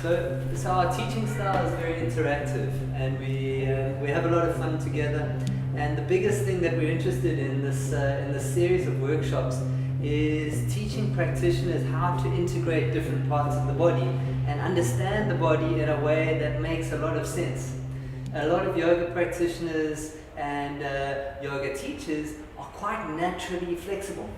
So our teaching style is very interactive, and we have a lot of fun together. And the biggest thing that we're interested in this series of workshops is teaching practitioners how to integrate different parts of the body and understand the body in a way that makes a lot of sense. A lot of yoga practitioners and yoga teachers are quite naturally flexible.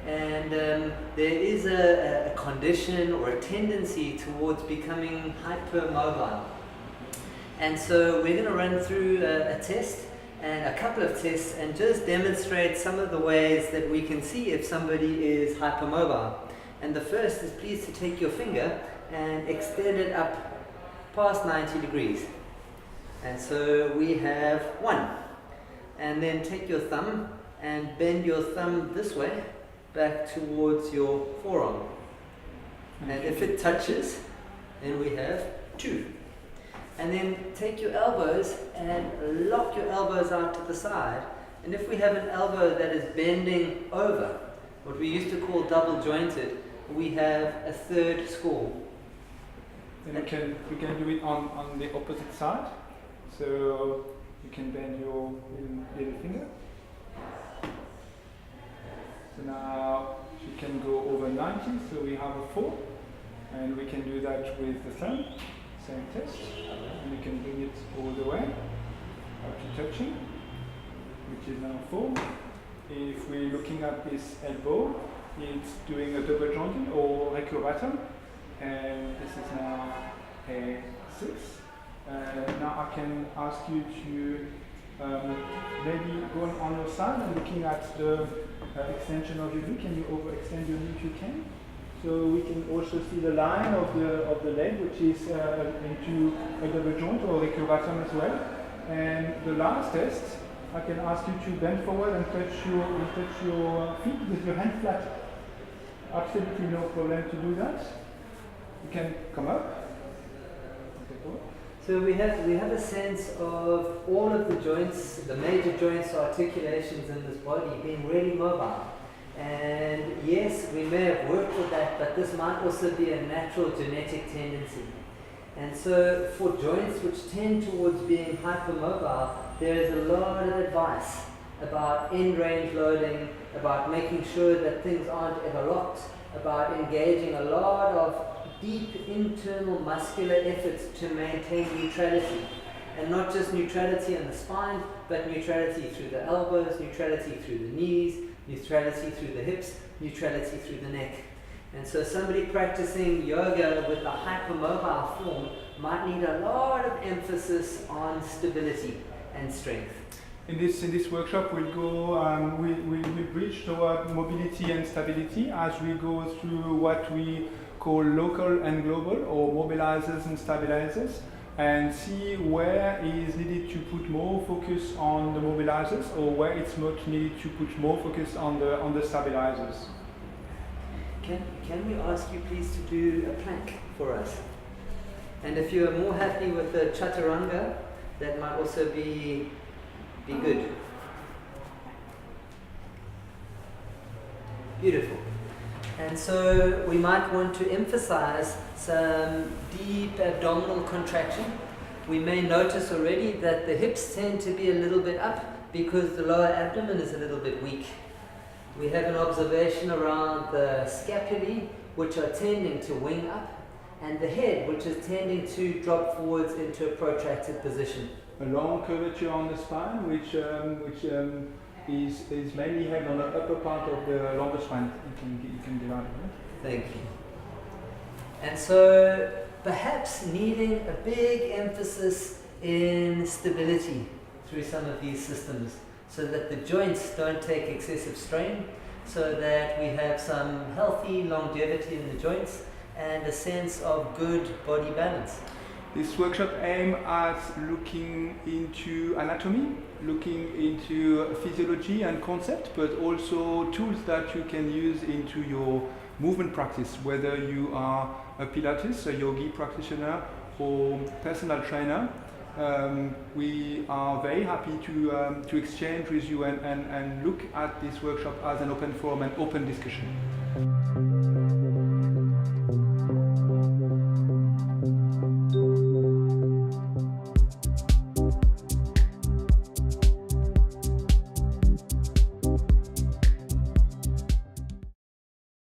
And there is a condition or a tendency towards becoming hypermobile. And so we're going to run through a test and a couple of tests and just demonstrate some of the ways that we can see if somebody is hypermobile. And the first is, please to take your finger and extend it up past 90 degrees. And so we have 1. And then take your thumb and bend your thumb this way back towards your forearm. And if it touches, then we have 2. And then take your elbows and lock your elbows out to the side. And if we have an elbow that is bending over, what we used to call double jointed, we have a 3rd score. Then we can do it on the opposite side. So you can bend your little finger. So now you can go over 90, so we have a 4. And we can do that with the thumb. Same test, and we can bring it all the way up to touching, which is now 4. If we're looking at this elbow, it's doing a double jointed or recurvatum, and this is now a 6. Now I can ask you to maybe go on your side and looking at the extension of your knee. Can you overextend your knee if you can? So we can also see the line of the leg, which is into a double joint or recurvatum as well. And the last test, I can ask you to bend forward and touch your feet with your hand flat. Absolutely no problem to do that. You can come up. So we have a sense of all of the joints, the major joints, articulations in this body being really mobile. And yes, we may have worked with that, but this might also be a natural genetic tendency. And so for joints which tend towards being hypermobile, there is a lot of advice about end range loading, about making sure that things aren't ever locked, about engaging a lot of deep internal muscular efforts to maintain neutrality. And not just neutrality in the spine, but neutrality through the elbows, neutrality through the knees, neutrality through the hips, neutrality through the neck. And so somebody practicing yoga with a hypermobile form might need a lot of emphasis on stability and strength. In this workshop, we'll go, we'll bridge toward mobility and stability as we go through what we call local and global, or mobilizers and stabilizers, and see where is needed to put more focus on the mobilizers, or where it's much needed to put more focus on the stabilizers. Can we ask you please to do a plank for us? And if you are more happy with the chaturanga, that might also be good. Beautiful. And so we might want to emphasize some deep abdominal contraction. We may notice already that the hips tend to be a little bit up because the lower abdomen is a little bit weak. We have an observation around the scapulae, which are tending to wing up, and the head, which is tending to drop forwards into a protracted position. A long curvature on the spine, which is mainly held on the upper part of the longer spine. You can divide it. Thank you. And so perhaps needing a big emphasis in stability through some of these systems, so that the joints don't take excessive strain, so that we have some healthy longevity in the joints and a sense of good body balance. This workshop aims at looking into anatomy, looking into physiology and concept, but also tools that you can use into your movement practice, whether you are a Pilates, a yogi practitioner, or personal trainer. We are very happy to exchange with you and look at this workshop as an open forum and open discussion.